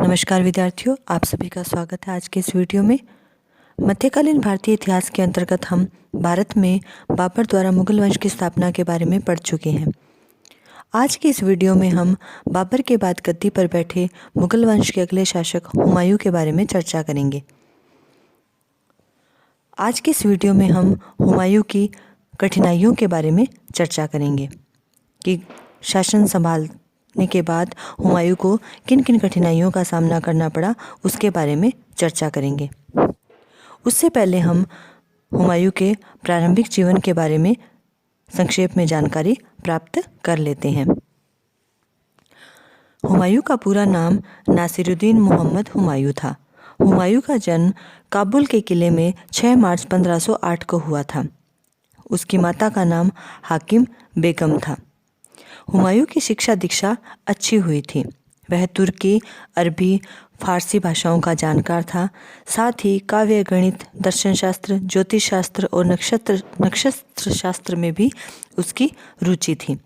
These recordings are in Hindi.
नमस्कार विद्यार्थियों, आप सभी का स्वागत है आज के इस वीडियो में। मध्यकालीन भारतीय इतिहास के अंतर्गत हम भारत में बाबर द्वारा मुगल वंश की स्थापना के बारे में पढ़ चुके हैं। आज के इस वीडियो में हम बाबर के बाद गद्दी पर बैठे मुगल वंश के अगले शासक हुमायूं के बारे में चर्चा करेंगे। आज के इस वीडियो में हम हुमायूं की कठिनाइयों के बारे में चर्चा करेंगे कि शासन संभालने के बाद हुमायूं को किन किन कठिनाइयों का सामना करना पड़ा, उसके बारे में चर्चा करेंगे। उससे पहले हम हुमायूं के प्रारंभिक जीवन के बारे में संक्षेप में जानकारी प्राप्त कर लेते हैं। हुमायूं का पूरा नाम नासिरुद्दीन मोहम्मद हुमायूं था। हुमायूं का जन्म काबुल के किले में 6 मार्च 1508 को हुआ था। उसकी माता का नाम हाकिम बेगम था। हुमायूं की शिक्षा दीक्षा अच्छी हुई थी। वह तुर्की, अरबी, फारसी भाषाओं का जानकार था। साथ ही काव्य, गणित, दर्शन शास्त्र, ज्योतिष शास्त्र और नक्षत्र शास्त्र में भी उसकी रुचि थी।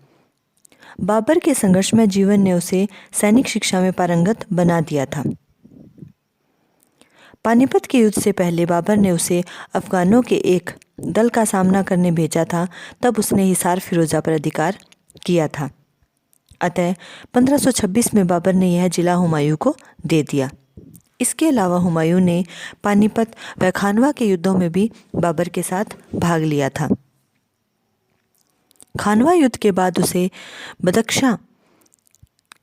बाबर के संघर्षमय जीवन ने उसे सैनिक शिक्षा में पारंगत बना दिया था। पानीपत के युद्ध से पहले बाबर ने उसे अफगानों के एक दल का सामना करने भेजा था। तब उसने हिसार फिरोजा पर अधिकार किया था। अतः 1526 में बाबर ने यह जिला हुमायूं को दे दिया। इसके अलावा हुमायूं ने पानीपत व खानवा के युद्धों में भी बाबर के साथ भाग लिया था। खानवा युद्ध के बाद उसे बदख्शां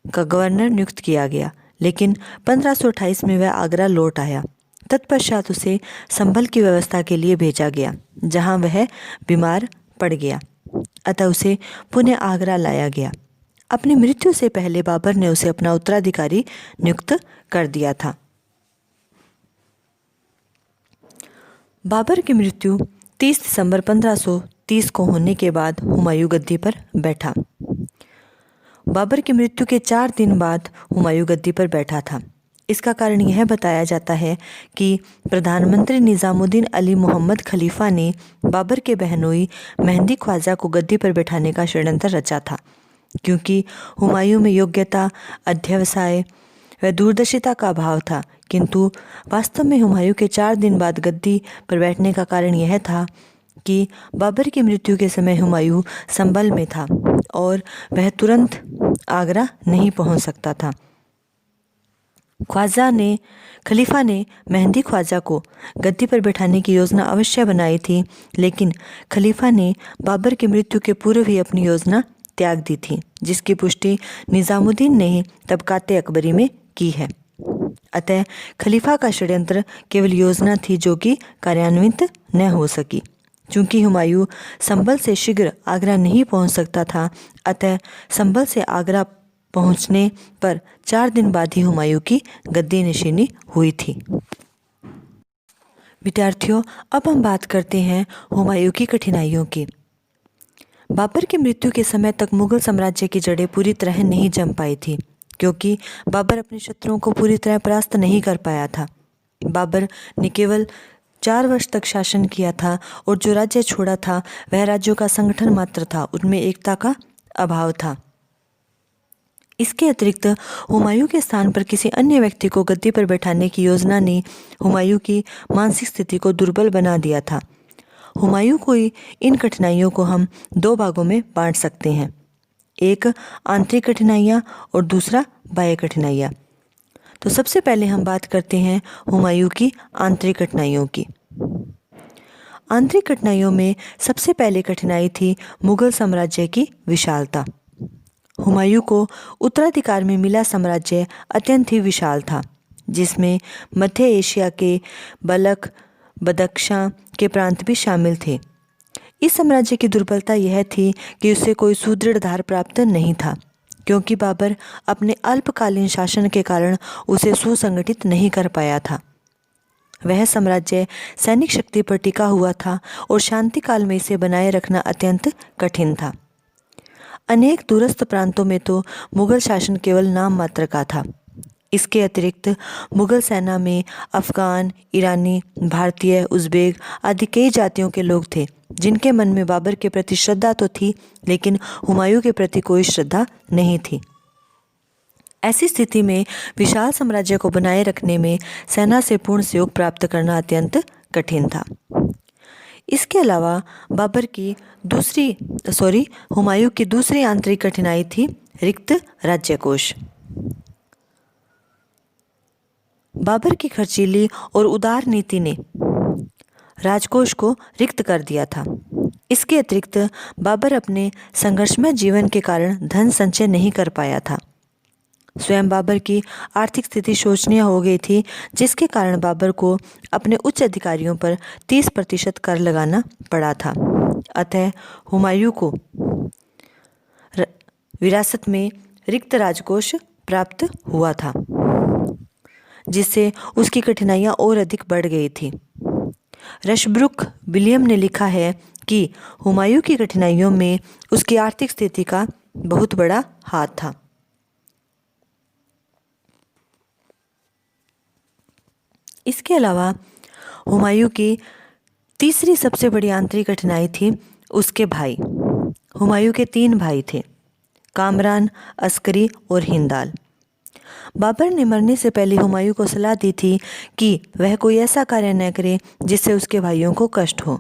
का गवर्नर नियुक्त किया गया, लेकिन 1528 में वह आगरा लौट आया। तत्पश्चात उसे संभल की व्यवस्था के लिए भेजा गया, जहां वह बीमार पड़ गया। अतः उसे पुनः आगरा लाया गया। अपनी मृत्यु से पहले बाबर ने उसे अपना उत्तराधिकारी नियुक्त कर दिया था। बाबर की मृत्यु 30 दिसंबर 1530 को होने के बाद हुमायूं गद्दी पर बैठा। बाबर की मृत्यु के 4 दिन बाद हुमायूं गद्दी पर बैठा था। इसका कारण यह बताया जाता है कि प्रधानमंत्री निजामुद्दीन अली मोहम्मद खलीफा ने बाबर के बहनोई मेहंदी ख्वाजा को गद्दी पर बैठाने का षड्यंत्र रचा था, क्योंकि हुमायूं में योग्यता, अध्यवसाय व दूरदर्शिता का अभाव था। किंतु वास्तव में हुमायूं के 4 दिन बाद गद्दी पर बैठने का कारण यह था कि बाबर की मृत्यु के समय हुमायूं संभल में था और वह तुरंत आगरा नहीं पहुंच सकता था। खलीफा ने मेहंदी ख्वाजा को गद्दी पर बैठाने की योजना अवश्य बनाई थी, लेकिन खलीफा ने बाबर की मृत्यु के पूर्व ही अपनी योजना त्याग दी थी, जिसकी पुष्टि निजामुद्दीन ने तबकाते अकबरी में की है। अतः खलीफा का षड्यंत्र केवल योजना थी जो कि कार्यान्वित न हो सकी। चूंकि हुमायूं संभल से शीघ्र आगरा नहीं पहुंच सकता था, अतः संभल से आगरा पहुंचने पर 4 दिन बाद ही हुमायूं की गद्दी नशीनी हुई थी। विद्यार्थियों, अब हम बात करते हैं हुमायूं की कठिनाइयों की। बाबर की मृत्यु के समय तक मुगल साम्राज्य की जड़ें पूरी तरह नहीं जम पाई थी, क्योंकि बाबर अपने शत्रुओं को पूरी तरह परास्त नहीं कर पाया था। बाबर ने केवल 4 वर्ष तक शासन किया था और जो राज्य छोड़ा था वह राज्यों का संगठन मात्र था, उनमें एकता का अभाव था। इसके अतिरिक्त हुमायूं के स्थान पर किसी अन्य व्यक्ति को गद्दी पर बैठाने की योजना ने हुमायूं की मानसिक स्थिति को दुर्बल बना दिया था। हुमायूं को इन कठिनाइयों को हम 2 भागों में बांट सकते हैं, एक आंतरिक कठिनाइयाँ और दूसरा बाह्य कठिनाइयाँ। तो सबसे पहले हम बात करते हैं हुमायूं की आंतरिक कठिनाइयों की। आंतरिक कठिनाइयों में सबसे पहले कठिनाई थी मुगल साम्राज्य की विशालता। हुमायूं को उत्तराधिकार में मिला साम्राज्य अत्यंत ही विशाल था, जिसमें मध्य एशिया के बलख, बदख्शां के प्रांत भी शामिल थे। इस साम्राज्य की दुर्बलता यह थी कि उसे कोई सुदृढ़ आधार प्राप्त नहीं था, क्योंकि बाबर अपने अल्पकालीन शासन के कारण उसे सुसंगठित नहीं कर पाया था। वह साम्राज्य सैनिक शक्ति पर टिका हुआ था और शांति काल में इसे बनाए रखना अत्यंत कठिन था। अनेक दूरस्थ प्रांतों में तो मुगल शासन केवल नाम मात्र का था। इसके अतिरिक्त मुगल सेना में अफगान, ईरानी, भारतीय, उज़्बेक आदि कई जातियों के लोग थे, जिनके मन में बाबर के प्रति श्रद्धा तो थी, लेकिन हुमायूं के प्रति कोई श्रद्धा नहीं थी। ऐसी स्थिति में विशाल साम्राज्य को बनाए रखने में सेना से पूर्ण सहयोग प्राप्त करना अत्यंत कठिन था। इसके अलावा हुमायूं की दूसरी आंतरिक कठिनाई थी रिक्त राज्यकोष। बाबर की खर्चीली और उदार नीति ने राजकोष को रिक्त कर दिया था। इसके अतिरिक्त बाबर अपने संघर्षमय जीवन के कारण धन संचय नहीं कर पाया था। स्वयं बाबर की आर्थिक स्थिति शोचनीय हो गई थी, जिसके कारण बाबर को अपने उच्च अधिकारियों पर 30% कर लगाना पड़ा था। अतः हुमायूं को विरासत में रिक्त राजकोष प्राप्त हुआ था, जिससे उसकी कठिनाइयां और अधिक बढ़ गई थी। रशब्रुक विलियम ने लिखा है कि हुमायूं की कठिनाइयों में उसकी आर्थिक स्थिति का बहुत बड़ा हाथ था। इसके अलावा हुमायूं की तीसरी सबसे बड़ी आंतरिक कठिनाई थी उसके भाई। हुमायूं के 3 भाई थे, कामरान, अस्करी और हिंदाल। बाबर ने मरने से पहले हुमायूं को सलाह दी थी कि वह कोई ऐसा कार्य न करे जिससे उसके भाइयों को कष्ट हो।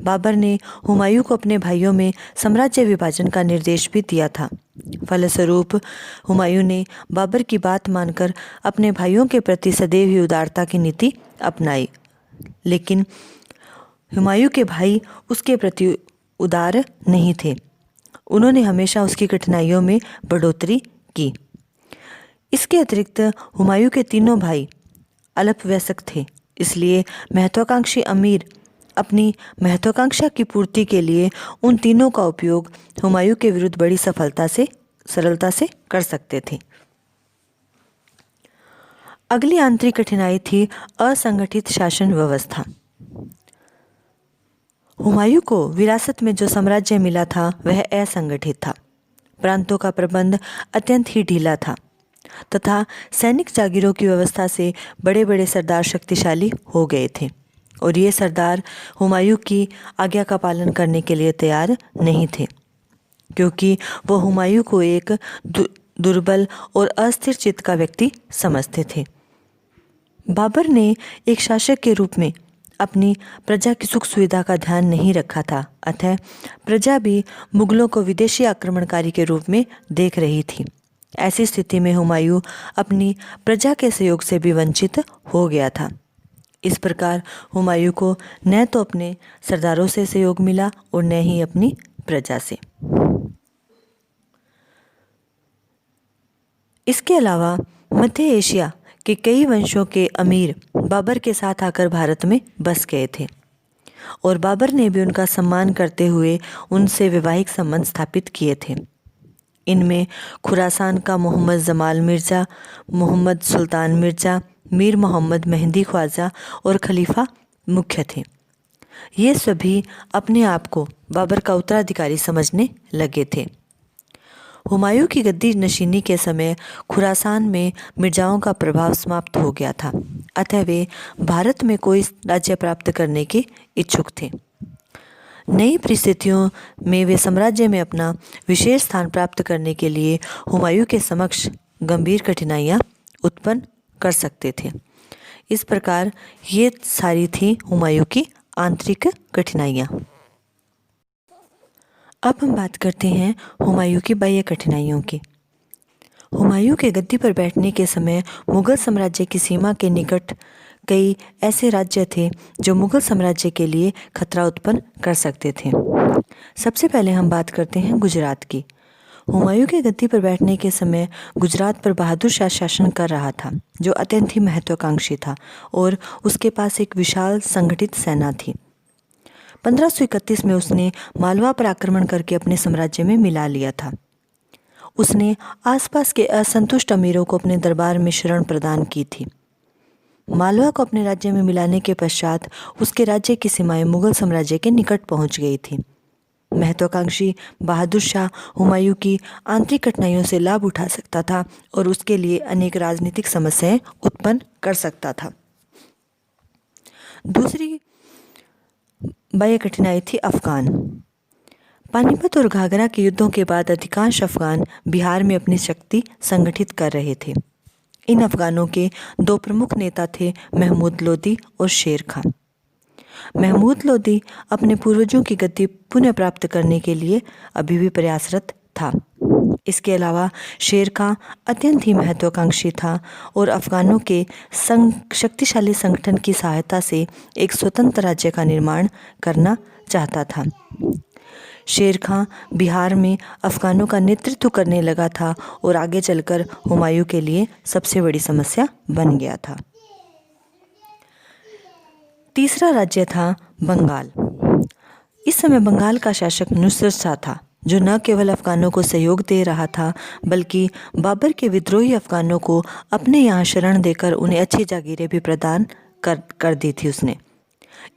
बाबर ने हुमायूं को अपने भाइयों में साम्राज्य विभाजन का निर्देश भी दिया था। फलस्वरूप हुमायूं ने बाबर की बात मानकर अपने भाइयों के प्रति सदैव ही उदारता की नीति अपनाई, लेकिन हुमायूं के भाई उसके प्रति उदार नहीं थे। उन्होंने हमेशा उसकी कठिनाइयों में बढ़ोतरी की। इसके अतिरिक्त हुमायूं के तीनों भाई अल्पवयस्क थे, इसलिए महत्वाकांक्षी अमीर अपनी महत्वाकांक्षा की पूर्ति के लिए उन तीनों का उपयोग हुमायूं के विरुद्ध बड़ी सरलता से कर सकते थे। अगली आंतरिक कठिनाई थी असंगठित शासन व्यवस्था। हुमायूं को विरासत में जो साम्राज्य मिला था वह असंगठित था। प्रांतों का प्रबंध अत्यंत ही ढीला था तथा सैनिक जागीरों की व्यवस्था से बड़े बड़े सरदार शक्तिशाली हो गए थे, और ये सरदार हुमायूं की आज्ञा का पालन करने के लिए तैयार नहीं थे, क्योंकि वो हुमायूं को एक दुर्बल और अस्थिर चित्त का व्यक्ति समझते थे। बाबर ने एक शासक के रूप में अपनी प्रजा की सुख सुविधा का ध्यान नहीं रखा था, अतः प्रजा भी मुगलों को विदेशी आक्रमणकारी के रूप में देख रही थी। ऐसी स्थिति में हुमायूं अपनी प्रजा के सहयोग से भी वंचित हो गया था। इस प्रकार हुमायूं को न तो अपने सरदारों से सहयोग मिला और न ही अपनी प्रजा से। इसके अलावा मध्य एशिया के कई वंशों के अमीर बाबर के साथ आकर भारत में बस गए थे, और बाबर ने भी उनका सम्मान करते हुए उनसे वैवाहिक संबंध स्थापित किए थे। इनमें खुरासान का मोहम्मद जमाल मिर्ज़ा, मोहम्मद सुल्तान मिर्ज़ा, मीर मोहम्मद मेहंदी ख्वाजा और खलीफा मुख्य थे। ये सभी अपने आप को बाबर का उत्तराधिकारी समझने लगे थे। हुमायूं की गद्दी नशीनी के समय खुरासान में मिर्जाओं का प्रभाव समाप्त हो गया था, अतः वे भारत में कोई राज्य प्राप्त करने के इच्छुक थे। नई परिस्थितियों में वे साम्राज्य में अपना विशेष स्थान प्राप्त करने के लिए हुमायूं के समक्ष गंभीर कठिनाइयां उत्पन्न कर सकते थे। इस प्रकार ये सारी थी हुमायूं की आंतरिक कठिनाइयां। अब हम बात करते हैं हुमायूं की बाह्य कठिनाइयों की। हुमायूं के गद्दी पर बैठने के समय मुगल साम्राज्य की सीमा के निकट कई ऐसे राज्य थे जो मुगल साम्राज्य के लिए खतरा उत्पन्न कर सकते थे। सबसे पहले हम बात करते हैं गुजरात की। हुमायूं के गद्दी पर बैठने के समय गुजरात पर बहादुर शाह शासन कर रहा था, जो अत्यंत ही महत्वाकांक्षी था और उसके पास एक विशाल संगठित सेना थी। 1531 में उसने मालवा पर आक्रमण करके अपने साम्राज्य में मिला लिया था। उसने आसपास के असंतुष्ट अमीरों को अपने दरबार में शरण प्रदान की थी। मालवा को अपने राज्य में मिलाने के पश्चात उसके राज्य की सीमाएं मुगल साम्राज्य के निकट पहुंच गई थी। महत्वाकांक्षी बहादुर शाह हुमायूं की आंतरिक कठिनाइयों से लाभ उठा सकता था और उसके लिए अनेक राजनीतिक समस्याएं उत्पन्न कर सकता था। दूसरी बाह्य कठिनाई थी अफगान। पानीपत और घाघरा के युद्धों के बाद अधिकांश अफगान बिहार में अपनी शक्ति संगठित कर रहे थे। इन अफगानों के दो प्रमुख नेता थे महमूद लोदी और शेर खां। महमूद लोदी अपने पूर्वजों की गद्दी पुनः प्राप्त करने के लिए अभी भी प्रयासरत था। इसके अलावा शेर खां अत्यंत ही महत्वाकांक्षी था और अफगानों के शक्तिशाली संगठन की सहायता से एक स्वतंत्र राज्य का निर्माण करना चाहता था। शेर खां बिहार में अफगानों का नेतृत्व करने लगा था और आगे चलकर हुमायूं के लिए सबसे बड़ी समस्या बन गया था। तीसरा राज्य था बंगाल। इस समय बंगाल का शासक नुसरत शाह था, जो न केवल अफगानों को सहयोग दे रहा था बल्कि बाबर के विद्रोही अफगानों को अपने यहाँ शरण देकर उन्हें अच्छी जागीरें भी प्रदान कर दी थी उसने।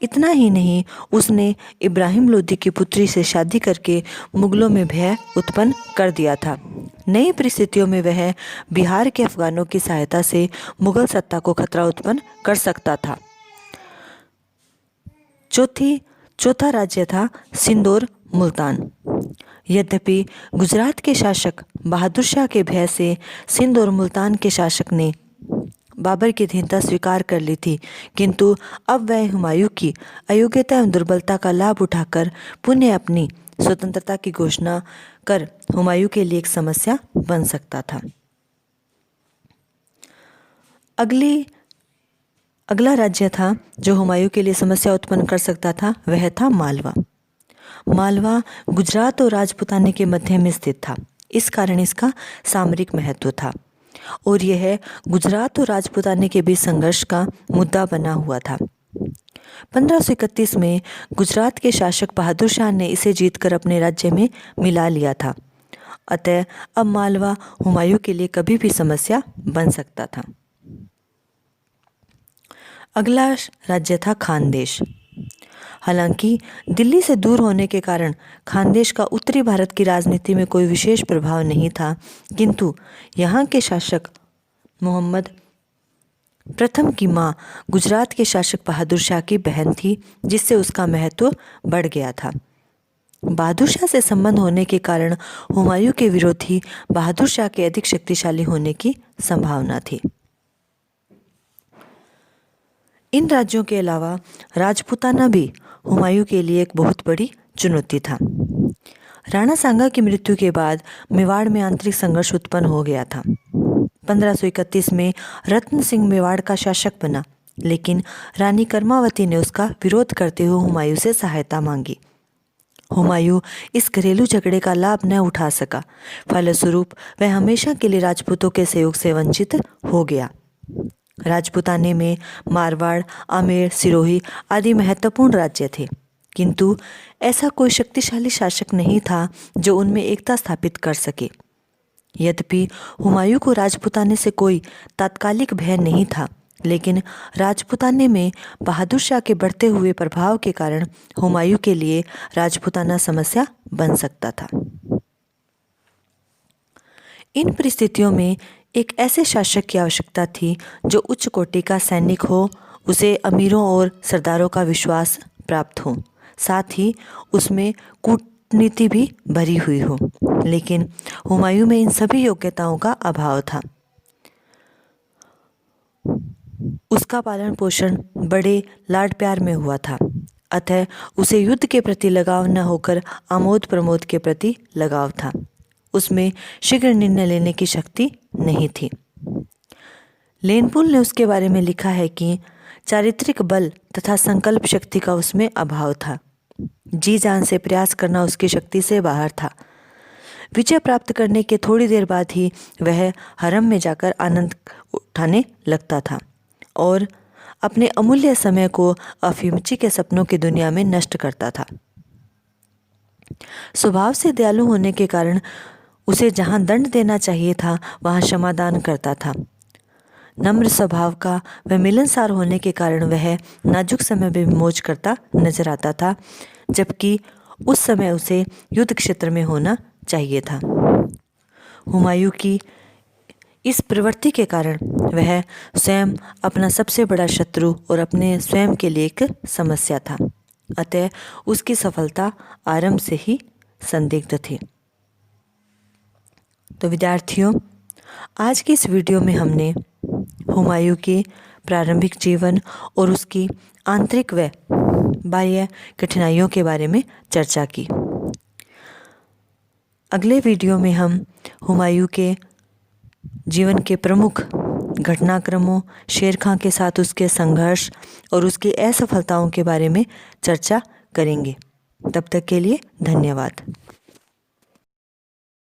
इतना ही नहीं, उसने इब्राहिम लोदी की पुत्री से शादी करके मुगलों में भय उत्पन्न कर दिया था। नई परिस्थितियों में वह बिहार के अफगानों की सहायता से मुगल सत्ता को खतरा उत्पन्न कर सकता था। चौथा राज्य था सिंध और मुल्तान। यद्यपि गुजरात के शासक बहादुर शाह के भय से सिंध और मुल्तान के शासक ने बाबर की अधीनता स्वीकार कर ली थी, किंतु अब वह हुमायूं की अयोग्यता एवं दुर्बलता का लाभ उठाकर पुनः अपनी स्वतंत्रता की घोषणा कर हुमायूं के लिए एक समस्या बन सकता था। अगला राज्य था जो हुमायूं के लिए समस्या उत्पन्न कर सकता था, वह था मालवा। मालवा गुजरात और राजपूताने के मध्य में स्थित था। इस कारण इसका सामरिक महत्व था और यह गुजरात और राजपूताने के बीच संघर्ष का मुद्दा बना हुआ था। 1531 में गुजरात के शासक बहादुर शाह ने इसे जीतकर अपने राज्य में मिला लिया था। अतः अब मालवा हुमायूं के लिए कभी भी समस्या बन सकता था। अगला राज्य था खानदेश। हालांकि दिल्ली से दूर होने के कारण खानदेश का उत्तरी भारत की राजनीति में कोई विशेष प्रभाव नहीं था, किंतु यहाँ के शासक मोहम्मद प्रथम की माँ गुजरात के शासक बहादुर शाह की बहन थी, जिससे उसका महत्व बढ़ गया था। बहादुर शाह से संबंध होने के कारण हुमायूं के विरोधी बहादुर शाह के अधिक शक्तिशाली होने की संभावना थी। इन राज्यों के अलावा राजपूताना भी हुमायूं के लिए एक बहुत बड़ी चुनौती था। राणा सांगा की मृत्यु के बाद मेवाड़ में आंतरिक संघर्ष उत्पन्न हो गया था। 1531 में रत्न सिंह मेवाड़ का शासक बना, लेकिन रानी कर्मावती ने उसका विरोध करते हुए हुमायूं से सहायता मांगी। हुमायूं इस घरेलू झगड़े का लाभ न उठा सका, फलस्वरूप वह हमेशा के लिए राजपूतों के सहयोग से वंचित हो गया। राजपूताने में मारवाड़, आमेर, सिरोही आदि महत्वपूर्ण राज्य थे, किंतु ऐसा कोई शक्तिशाली शासक नहीं था जो उनमें एकता स्थापित कर सके। यद्यपि हुमायूं को राजपूताने से कोई तात्कालिक भय नहीं था, लेकिन राजपूताने में बहादुर शाह के बढ़ते हुए प्रभाव के कारण हुमायूं के लिए राजपूताना समस्या बन सकता था। इन परिस्थितियों में एक ऐसे शासक की आवश्यकता थी जो उच्च कोटि का सैनिक हो, उसे अमीरों और सरदारों का विश्वास प्राप्त हो, साथ ही उसमें कूटनीति भी भरी हुई हो। लेकिन हुमायूं में इन सभी योग्यताओं का अभाव था। उसका पालन पोषण बड़े लाड प्यार में हुआ था, अतः उसे युद्ध के प्रति लगाव न होकर आमोद प्रमोद के प्रति लगाव था। उसमें शीघ्र निर्णय लेने की शक्ति नहीं थी। लेनपुल ने उसके बारे में लिखा है कि चारित्रिक बल तथा संकल्प शक्ति का उसमें अभाव था। जी जान से प्रयास करना उसकी शक्ति से बाहर था। विजय प्राप्त करने के थोड़ी देर बाद ही वह हरम में जाकर आनंद उठाने लगता था और अपने अमूल्य समय को अफीमची के सपनों की दुनिया में नष्ट करता था। स्वभाव से दयालु होने के कारण उसे जहाँ दंड देना चाहिए था वहाँ क्षमादान करता था। नम्र स्वभाव का व मिलनसार होने के कारण वह नाजुक समय में विमोच करता नजर आता था, जबकि उस समय उसे युद्ध क्षेत्र में होना चाहिए था। हुमायूं की इस प्रवृत्ति के कारण वह स्वयं अपना सबसे बड़ा शत्रु और अपने स्वयं के लिए एक समस्या था। अतः उसकी सफलता आरंभ से ही संदिग्ध थे। तो विद्यार्थियों, आज की इस वीडियो में हमने हुमायूं के प्रारंभिक जीवन और उसकी आंतरिक व बाह्य कठिनाइयों के बारे में चर्चा की। अगले वीडियो में हम हुमायूं के जीवन के प्रमुख घटनाक्रमों, शेर खां के साथ उसके संघर्ष और उसकी असफलताओं के बारे में चर्चा करेंगे। तब तक के लिए धन्यवाद।